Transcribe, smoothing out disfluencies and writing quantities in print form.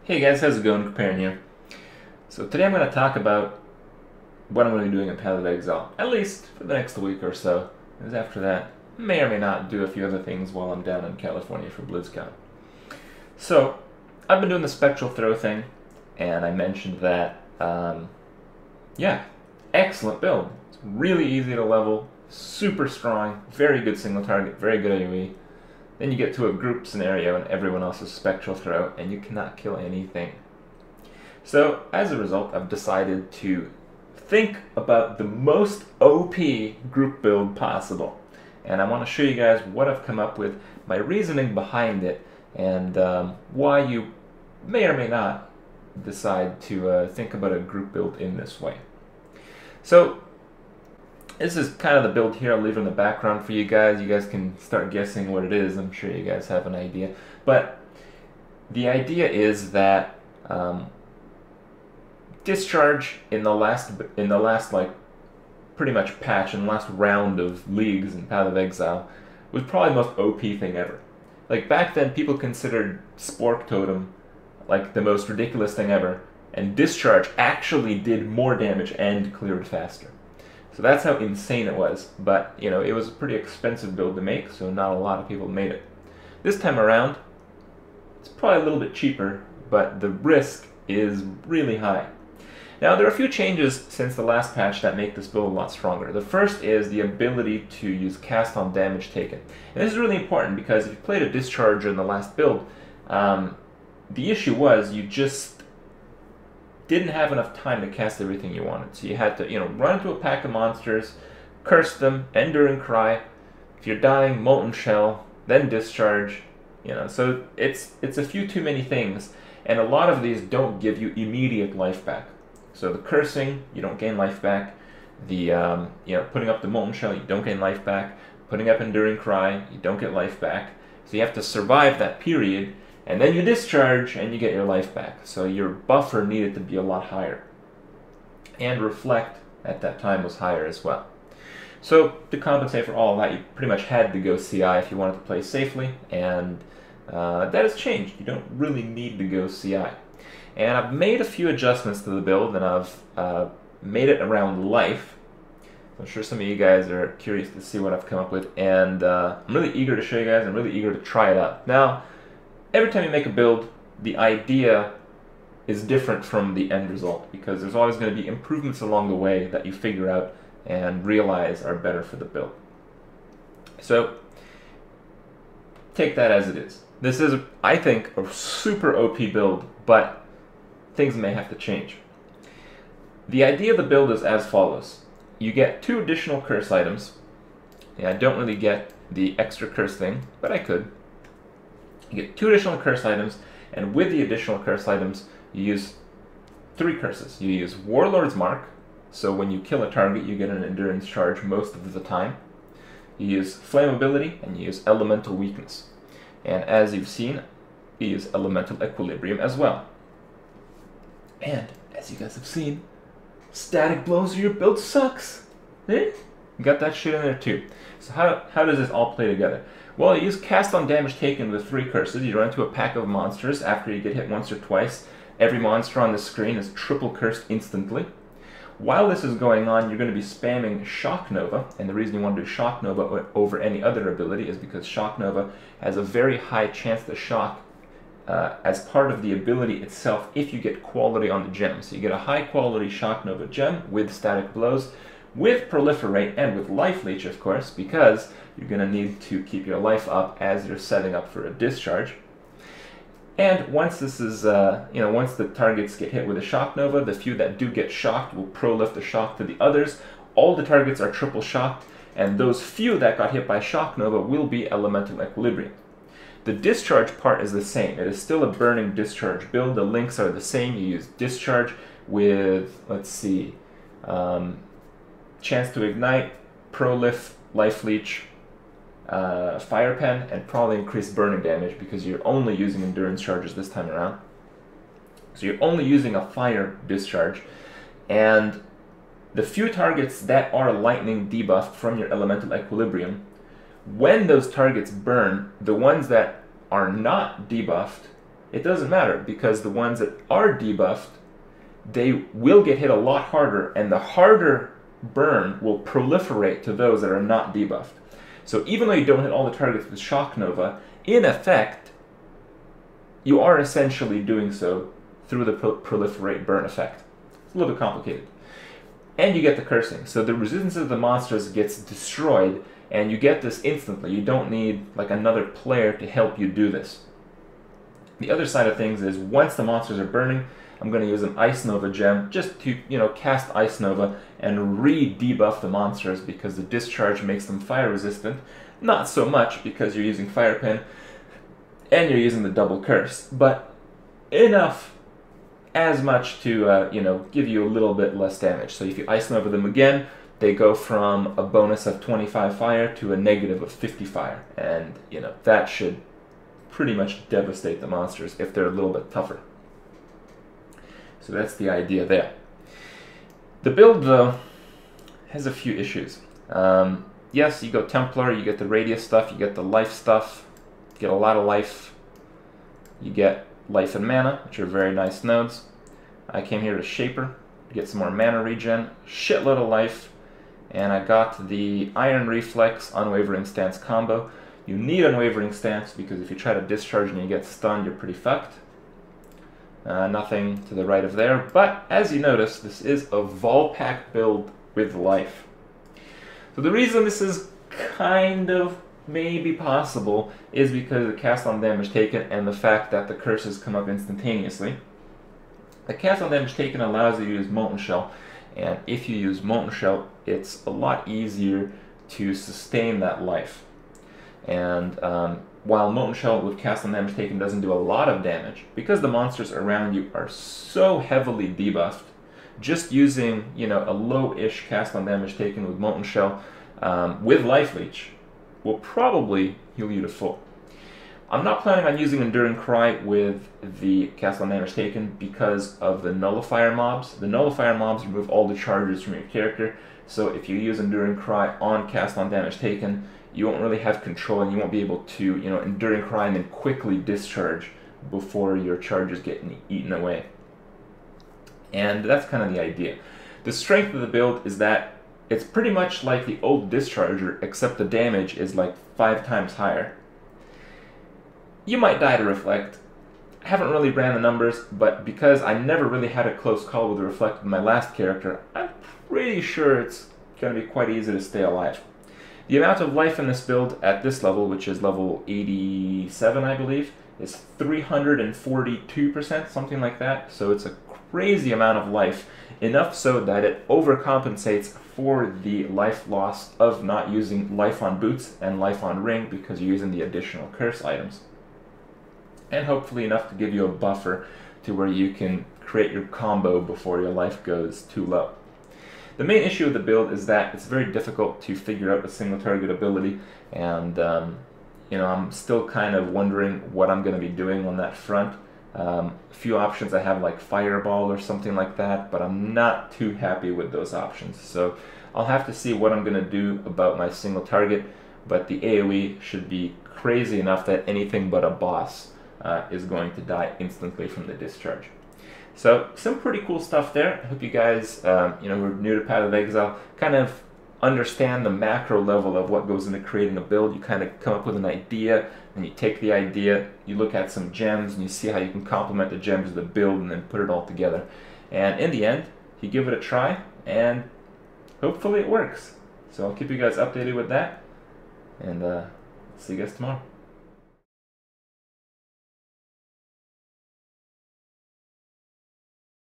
Hey guys, how's it going? Comparing here. So today I'm going to talk about what I'm going to be doing in Path of Exile, at least for the next week or so. Because after that, may or may not do a few other things while I'm down in California for BlizzCon. So I've been doing the Spectral Throw thing, and I mentioned that, yeah, excellent build. It's really easy to level, super strong, very good single target, very good AoE. Then you get to a group scenario and everyone else is Spectral Throw and you cannot kill anything. So as a result, I've decided to think about the most OP group build possible. And I want to show you guys what I've come up with, my reasoning behind it, and why you may or may not decide to think about a group build in this way. So this is kind of the build here. I'll leave it in the background for you guys. You guys can start guessing what it is. I'm sure you guys have an idea. But the idea is that Discharge in the last like pretty much patch and last round of leagues in Path of Exile was probably the most OP thing ever. Like back then, people considered Spork Totem like the most ridiculous thing ever, and Discharge actually did more damage and cleared faster. So that's how insane it was, but you know, it was a pretty expensive build to make, so not a lot of people made it. This time around, it's probably a little bit cheaper, but the risk is really high. Now, there are a few changes since the last patch that make this build a lot stronger. The first is the ability to use cast on damage taken. And this is really important because if you played a Discharge in the last build, the issue was you just didn't have enough time to cast everything you wanted. So you had to, run into a pack of monsters, curse them, Enduring Cry. If you're dying, Molten Shell, then Discharge. So it's a few too many things, and a lot of these don't give you immediate life back. So the cursing, you don't gain life back. The putting up the Molten Shell, you don't gain life back. Putting up Enduring Cry, you don't get life back. So you have to survive that period. And then you discharge and you get your life back. So your buffer needed to be a lot higher. And Reflect at that time was higher as well. So to compensate for all of that, you pretty much had to go CI if you wanted to play safely. And that has changed. You don't really need to go CI. And I've made a few adjustments to the build, and I've made it around life. I'm sure some of you guys are curious to see what I've come up with. And I'm really eager to show you guys. I'm really eager to try it out. Now, every time you make a build, the idea is different from the end result because there's always going to be improvements along the way that you figure out and realize are better for the build. So take that as it is. This is, I think, a super OP build, but things may have to change. The idea of the build is as follows. You get 2 additional curse items. Yeah, I don't really get the extra curse thing, but I could. You get 2 additional curse items, and with the additional curse items, you use 3 curses. You use Warlord's Mark, so when you kill a target, you get an endurance charge most of the time. You use Flamability, and you use Elemental Weakness. And as you've seen, you use Elemental Equilibrium as well. And, as you guys have seen, static blows or your build sucks. Eh? You got that shit in there too. So how does this all play together? Well, you use cast on damage taken with 3 curses. You run into a pack of monsters. After you get hit once or twice, every monster on the screen is triple cursed instantly. While this is going on, you're going to be spamming Shock Nova, and the reason you want to do Shock Nova over any other ability is because Shock Nova has a very high chance to shock as part of the ability itself if you get quality on the gem. So you get a high quality Shock Nova gem with static blows, with Proliferate, and with Life Leech, of course, because you're going to need to keep your life up as you're setting up for a Discharge. And once this is, once the targets get hit with a Shock Nova, the few that do get shocked will Prolif the shock to the others. All the targets are triple shocked, and those few that got hit by Shock Nova will be Elemental Equilibrium. The Discharge part is the same. It is still a burning Discharge build. The links are the same. You use Discharge with, let's see, Chance to Ignite, Prolif, Life Leech, Fire Pen, and probably increased burning damage because you're only using endurance charges this time around. So you're only using a fire discharge, and the few targets that are lightning debuffed from your elemental equilibrium, when those targets burn, the ones that are not debuffed, it doesn't matter, because the ones that are debuffed, they will get hit a lot harder, and the harder burn will proliferate to those that are not debuffed. So even though you don't hit all the targets with Shock Nova, in effect, you are essentially doing so through the proliferate burn effect. It's a little bit complicated. And you get the cursing. So the resistance of the monsters gets destroyed, and you get this instantly. You don't need like another player to help you do this. The other side of things is once the monsters are burning, I'm going to use an Ice Nova gem just to, cast Ice Nova and re-debuff the monsters, because the Discharge makes them fire resistant. Not so much because you're using Fire Pen and you're using the double curse, but enough, as much to, give you a little bit less damage. So if you Ice Nova them again, they go from a bonus of 25 fire to a negative of 50 fire. And, that should pretty much devastate the monsters if they're a little bit tougher. So that's the idea there. The build, though, has a few issues. Yes, you go Templar, you get the Radius stuff, you get the life stuff, you get a lot of life. You get life and mana, which are very nice nodes. I came here to Shaper to get some more mana regen, shitload of life, and I got the Iron Reflex Unwavering Stance combo. You need Unwavering Stance because if you try to discharge and you get stunned, you're pretty fucked. Nothing to the right of there, but as you notice, this is a Volpack build with life. So the reason this is kind of maybe possible is because of the cast on damage taken and the fact that the curses come up instantaneously. The cast on damage taken allows you to use Molten Shell, and if you use Molten Shell, it's a lot easier to sustain that life. And while Molten Shell with cast on damage taken doesn't do a lot of damage, because the monsters around you are so heavily debuffed, just using a low-ish cast on damage taken with Molten Shell with Life Leech will probably heal you to full. I'm not planning on using Enduring Cry with the cast on damage taken because of the Nullifier mobs. The Nullifier mobs remove all the charges from your character, so if you use Enduring Cry on cast on damage taken, you won't really have control, and you won't be able to, Enduring Cry and then quickly discharge before your charges get eaten away. And that's kind of the idea. The strength of the build is that it's pretty much like the old Discharger, except the damage is like 5 times higher. You might die to Reflect. I haven't really ran the numbers, but because I never really had a close call with the Reflect with my last character, I'm pretty sure it's going to be quite easy to stay alive. The amount of life in this build at this level, which is level 87, I believe, is 342%, something like that. So it's a crazy amount of life, enough so that it overcompensates for the life loss of not using life on boots and life on ring because you're using the additional curse items. And hopefully enough to give you a buffer to where you can create your combo before your life goes too low. The main issue with the build is that it's very difficult to figure out a single target ability, and I'm still kind of wondering what I'm going to be doing on that front. A few options I have, like Fireball or something like that, but I'm not too happy with those options. So I'll have to see what I'm going to do about my single target, but the AoE should be crazy enough that anything but a boss is going to die instantly from the Discharge. So some pretty cool stuff there. I hope you guys, who are new to Path of Exile, kind of understand the macro level of what goes into creating a build. You kind of come up with an idea, and you take the idea, you look at some gems, and you see how you can complement the gems of the build, and then put it all together. And in the end, you give it a try, and hopefully it works. So I'll keep you guys updated with that, and see you guys tomorrow.